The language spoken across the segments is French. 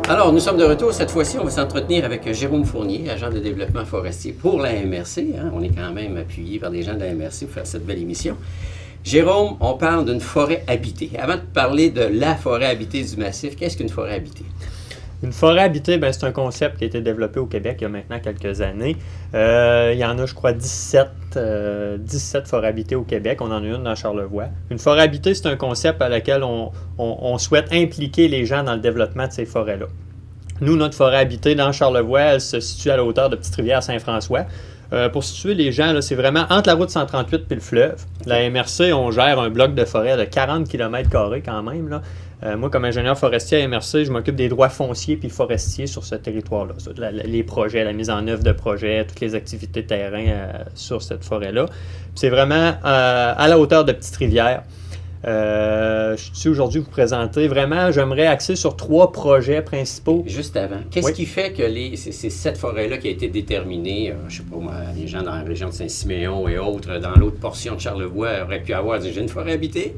Alors, nous sommes de retour. Cette fois-ci, on va s'entretenir avec Jérôme Fournier, agent de développement forestier pour la MRC. On est quand même appuyé par des gens de la MRC pour faire cette belle émission. Jérôme, on parle d'une forêt habitée. Avant de parler de la forêt habitée du Massif, qu'est-ce qu'une forêt habitée? Une forêt habitée, c'est un concept qui a été développé au Québec il y a maintenant quelques années. Il y en a, je crois, 17 forêts habitées au Québec. On en a une dans Charlevoix. Une forêt habitée, c'est un concept à laquelle on souhaite impliquer les gens dans le développement de ces forêts-là. Nous, notre forêt habitée dans Charlevoix, elle se situe à la hauteur de Petite-Rivière-Saint-François. Pour situer les gens, là, c'est vraiment entre la route 138 et le fleuve. La MRC, on gère un bloc de forêt de 40 km² quand même, là. Moi, comme ingénieur forestier à MRC, je m'occupe des droits fonciers puis forestiers sur ce territoire-là. Les projets, la mise en œuvre de projets, toutes les activités de terrain sur cette forêt-là. Puis c'est vraiment à la hauteur de Petite-Rivière. Je suis ici aujourd'hui vous présenter. Vraiment, j'aimerais axer sur 3 projets principaux. Juste avant, qu'est-ce qui fait que c'est cette forêt-là qui a été déterminée, je ne sais pas moi, les gens dans la région de Saint-Siméon et autres, dans l'autre portion de Charlevoix, auraient pu avoir j'ai une forêt habitée?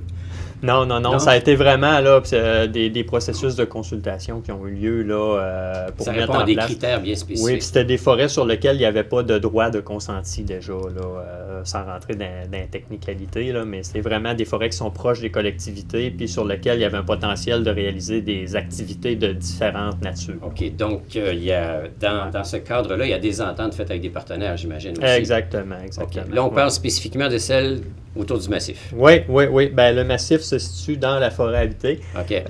Non, ça a été vraiment là, des processus de consultation qui ont eu lieu là, pour ça mettre répond en à des place. Critères bien spécifiques. Oui, puis c'était des forêts sur lesquelles il n'y avait pas de droit de consenti déjà, là, sans rentrer dans la technicalité, là, mais c'est vraiment des forêts qui sont proches des collectivités puis sur lesquelles il y avait un potentiel de réaliser des activités de différentes natures. OK, donc il y a, dans ce cadre-là, il y a des ententes faites avec des partenaires, j'imagine aussi. Exactement. Okay. Là, on parle spécifiquement de celles autour du massif. Oui. Ben, le massif se situe dans la forêt habitée. Okay.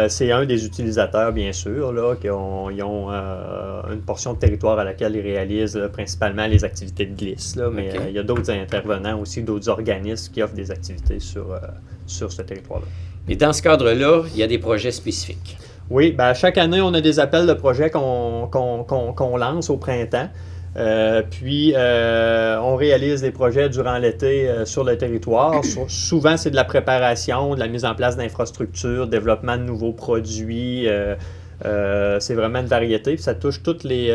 C'est un des utilisateurs, bien sûr, là, ils ont une portion de territoire à laquelle ils réalisent principalement les activités de glisse. Là, mais il y a d'autres intervenants aussi, d'autres organismes qui offrent des activités sur ce territoire-là. Et dans ce cadre-là, il y a des projets spécifiques. Oui, ben, chaque année, on a des appels de projets qu'on lance au printemps. Puis, on réalise des projets durant l'été sur le territoire. Souvent, c'est de la préparation, de la mise en place d'infrastructures, développement de nouveaux produits. C'est vraiment une variété. Puis ça touche tous les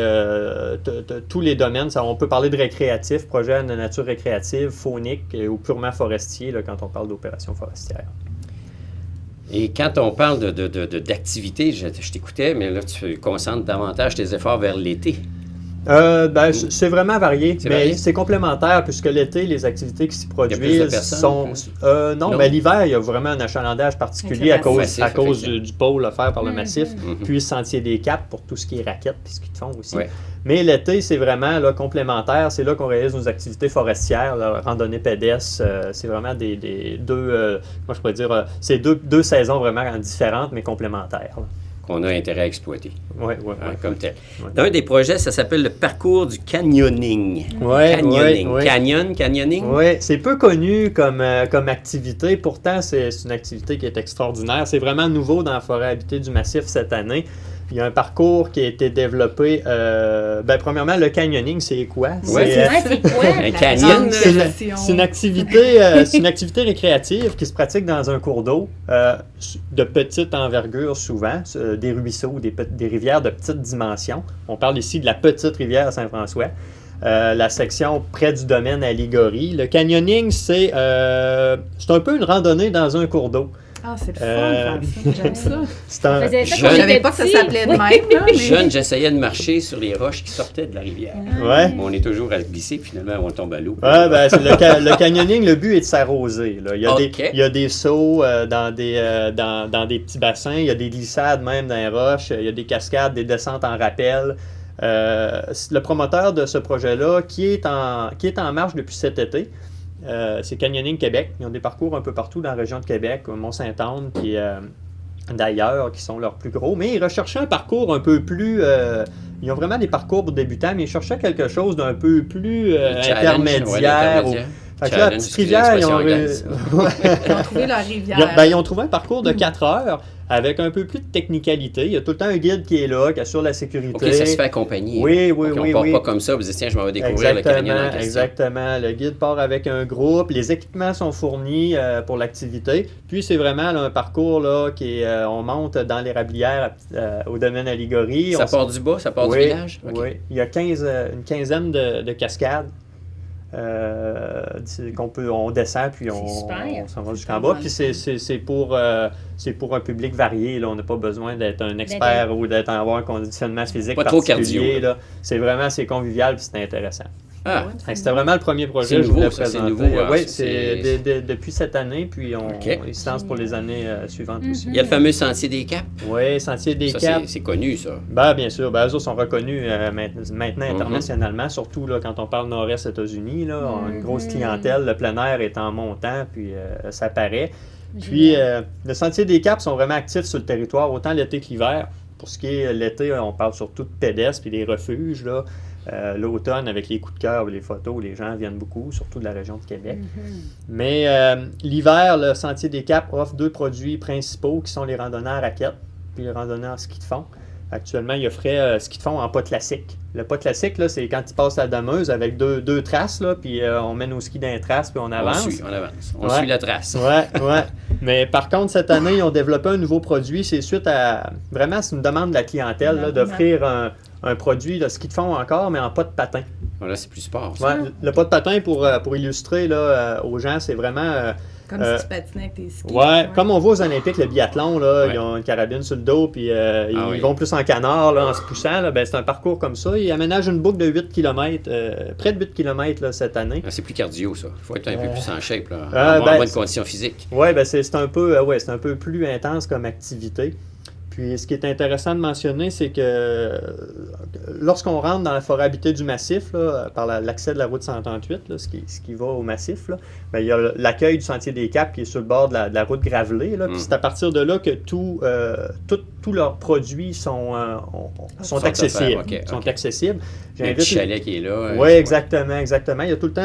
domaines. On peut parler de récréatif, projet de nature récréative, faunique ou purement forestier là, quand on parle d'opérations forestières. Et quand on parle d'activité, je t'écoutais, mais là, tu concentres davantage tes efforts vers l'été. C'est vraiment varié, c'est complémentaire puisque l'été, les activités qui s'y produisent sont... Non, mais l'hiver, il y a vraiment un achalandage particulier à cause du pôle offert par le massif, puis le sentier des Caps pour tout ce qui est raquettes puis ce qu'ils font aussi. Ouais. Mais l'été, c'est vraiment là, complémentaire, c'est là qu'on réalise nos activités forestières, la randonnée pédestre, c'est vraiment des deux, moi je pourrais dire, c'est deux saisons vraiment différentes mais complémentaires. Là. Qu'on a intérêt à exploiter. Oui. Comme tel. Dans un des projets, ça s'appelle le parcours du canyoning. Oui. Canyoning? Oui, c'est peu connu comme activité. Pourtant, c'est une activité qui est extraordinaire. C'est vraiment nouveau dans la forêt habitée du Massif cette année. Il y a un parcours qui a été développé. Premièrement, le canyoning, c'est quoi? C'est quoi? Un canyon? C'est une activité récréative qui se pratique dans un cours d'eau de petite envergure souvent, des ruisseaux, des rivières de petite dimension. On parle ici de la petite rivière Saint-François. La section près du domaine à Ligorie. Le canyoning, c'est un peu une randonnée dans un cours d'eau. Ah, c'est le fun, j'aime ça. Je savais pas que ça s'appelait de même. Là, mais... Jeune, j'essayais de marcher sur les roches qui sortaient de la rivière. Ouais. On est toujours à glisser, puis finalement, on tombe à l'eau. C'est le canyoning, le but est de s'arroser. Là. Il y a des sauts dans des petits bassins, il y a des glissades même dans les roches, il y a des cascades, des descentes en rappel. Le promoteur de ce projet-là, qui est en marche depuis cet été, c'est Canyoning Québec. Ils ont des parcours un peu partout dans la région de Québec, Mont-Saint-Anne, puis d'ailleurs, qui sont leurs plus gros. Mais ils recherchaient un parcours un peu plus... ils ont vraiment des parcours pour débutants, mais ils cherchaient quelque chose d'un peu plus intermédiaire. Fait que là, à Petite-Rivière, ils ont trouvé leur rivière. Ils ont trouvé un parcours de 4 heures avec un peu plus de technicalité. Il y a tout le temps un guide qui est là, qui assure la sécurité. OK, ça se fait accompagner. Oui. On part pas comme ça, vous dites, tiens, je m'en vais découvrir le canyon en question. Exactement. Le guide part avec un groupe. Les équipements sont fournis pour l'activité. Puis, c'est vraiment là, un parcours là, on monte dans l'érablière au domaine à Ligorie. Ça part du bas, ça part du village? Okay. Oui. Il y a une quinzaine de cascades. on descend, puis on s'en va jusqu'en bas. Puis c'est pour un public varié. Là. On n'a pas besoin d'être un expert ou d'avoir un conditionnement physique pas particulier. trop cardio. C'est vraiment convivial, puis c'est intéressant. Ah. C'était vraiment le premier projet que je voulais présenter. C'est nouveau. Oui, c'est depuis cette année, puis il se lance pour les années suivantes aussi. Il y a le fameux Sentier des Caps. Oui, Sentier des Caps. C'est connu, ça. Bien sûr. Eux autres sont reconnus maintenant internationalement, surtout là, quand on parle nord-est États-Unis. Là, on a une grosse clientèle. Le plein air est en montant, puis ça paraît. Puis, le Sentier des Caps sont vraiment actifs sur le territoire, autant l'été que l'hiver. Pour ce qui est l'été, on parle surtout de pédestres et des refuges. Là. L'automne, avec les coups de cœur et les photos, les gens viennent beaucoup, surtout de la région de Québec. Mais l'hiver, le Sentier des Caps offre 2 produits principaux qui sont les randonnées à raquettes puis les randonnées en ski de fond. Actuellement, il offrait ski de fond en pas classique. Le pas classique, là, c'est quand tu passes la dameuse avec deux traces, là, puis on mène au ski d'un trace, puis on avance. On suit la trace. Oui. Mais par contre, cette année, ils ont développé un nouveau produit. C'est suite à... Vraiment, c'est une demande de la clientèle là, d'offrir un produit de ski de fond encore, mais en pas de patin. Là, c'est plus sport. Ouais, le pas de patin, pour illustrer là, aux gens, c'est vraiment... Comme si tu patinais avec tes skis. Ouais, comme on voit aux Olympiques, le biathlon, là, ils ont une carabine sur le dos, puis ils vont plus en canard, là, en se poussant. Là, c'est un parcours comme ça. Ils aménagent une boucle de 8 km, près de 8 km là, cette année. C'est plus cardio, ça. Il faut être un peu plus en shape, là, avoir bonne condition physique. Oui, c'est un peu plus intense comme activité. Puis, ce qui est intéressant de mentionner, c'est que lorsqu'on rentre dans la forêt habitée du massif, là, par l'accès de la route 138, là, ce qui va au massif, là, il y a l'accueil du Sentier des Caps qui est sur le bord de la route gravelée. Là, puis c'est à partir de là que tous leurs produits sont accessibles. Sont accessibles. Il y a un petit chalet qui est là. Oui, exactement. Il y a tout le temps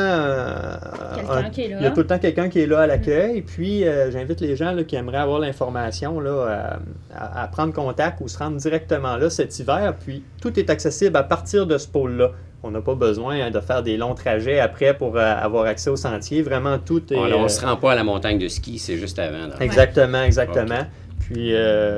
il y a tout le temps quelqu'un qui est là à l'accueil. Puis, j'invite les gens là, qui aimeraient avoir l'information là, à prendre contact ou se rendre directement là cet hiver. Puis, tout est accessible à partir de ce pôle-là. On n'a pas besoin de faire des longs trajets après pour avoir accès au sentier. Vraiment, tout est... On ne se rend pas à la montagne de ski, c'est juste avant. Là. Exactement. Okay. Puis,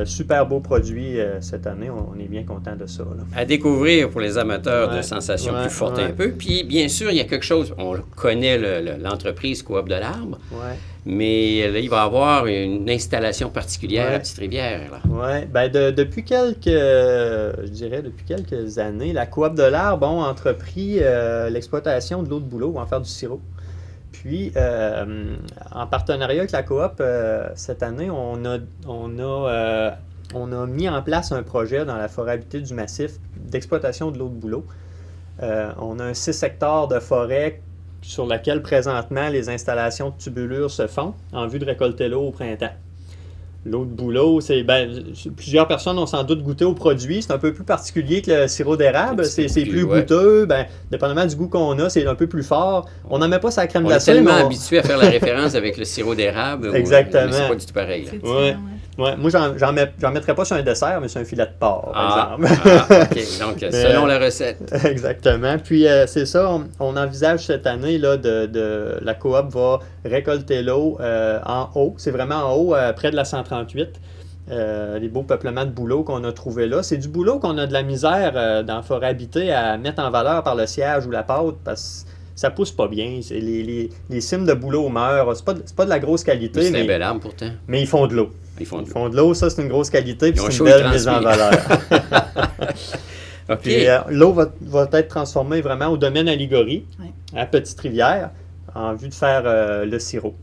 super beau produit cette année. On est bien content de ça. Là. À découvrir pour les amateurs de sensations plus fortes un peu. Puis, bien sûr, il y a quelque chose. On connaît l'entreprise Coop de l'Arbre. Ouais. Mais là, il va y avoir une installation particulière à Petite-Rivière. Oui, depuis quelques années, la Coop de l'Arbre ont entrepris l'exploitation de l'eau de bouleau, en faire du sirop. Puis, en partenariat avec la Coop, cette année, on a mis en place un projet dans la forêt habitée du massif d'exploitation de l'eau de bouleau. On a un 6 hectares de forêt sur laquelle présentement les installations de tubulure se font en vue de récolter l'eau au printemps. L'eau de bouleau, plusieurs personnes ont sans doute goûté au produit. C'est un peu plus particulier que le sirop d'érable. C'est plus goûteux. Dépendamment du goût qu'on a, c'est un peu plus fort. On n'en met pas sa crème glacée. On est tellement habitué à faire la référence avec le sirop d'érable. Exactement. Mais c'est pas du tout pareil. Ouais. Moi, j'en mettrais pas sur un dessert, mais sur un filet de porc, par exemple. OK. Donc, selon la recette. Exactement. Puis, c'est ça, on envisage cette année, là, la coop va récolter l'eau en haut. C'est vraiment en haut, près de la 138. Les beaux peuplements de bouleau qu'on a trouvés là. C'est du bouleau qu'on a de la misère dans la forêt habitée à mettre en valeur par le sciage ou la pâte, parce que ça pousse pas bien. Les cimes de bouleau meurent. C'est pas de la grosse qualité. C'est un bel arbre pourtant. Mais ils font de l'eau. Ils font de l'eau, ça c'est une grosse qualité, puis c'est une belle mise en valeur. Puis l'eau va être transformée vraiment au domaine Aligorie, à Petite-Rivière, en vue de faire le sirop.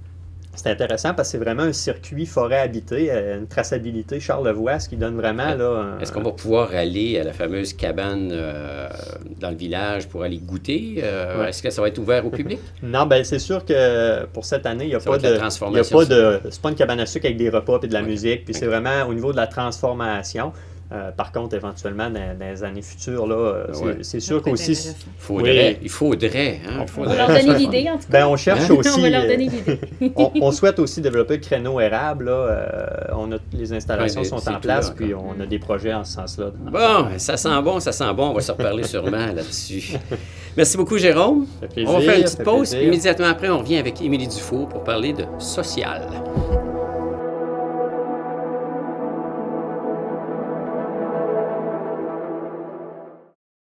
C'est intéressant parce que c'est vraiment un circuit forêt habitée, une traçabilité Charlevoix, ce qui donne vraiment... Est-ce qu'on va pouvoir aller à la fameuse cabane dans le village pour aller goûter? Est-ce que ça va être ouvert au public? Non, c'est sûr que pour cette année, il n'y a pas de... C'est pas une cabane à sucre avec des repas et de la musique, puis c'est vraiment au niveau de la transformation. Par contre, éventuellement, dans les années futures, là, c'est sûr qu'aussi... Il faudrait. On va leur donner l'idée, en tout cas. On cherche aussi... On va leur donner l'idée. on souhaite aussi développer le créneau érable. Là. Les installations sont en place, puis on a des projets en ce sens-là. Bon, ça sent bon. On va se reparler sûrement là-dessus. Merci beaucoup, Jérôme. Ça fait plaisir, on va faire une petite pause, puis immédiatement après, on revient avec Émilie Dufault pour parler de social.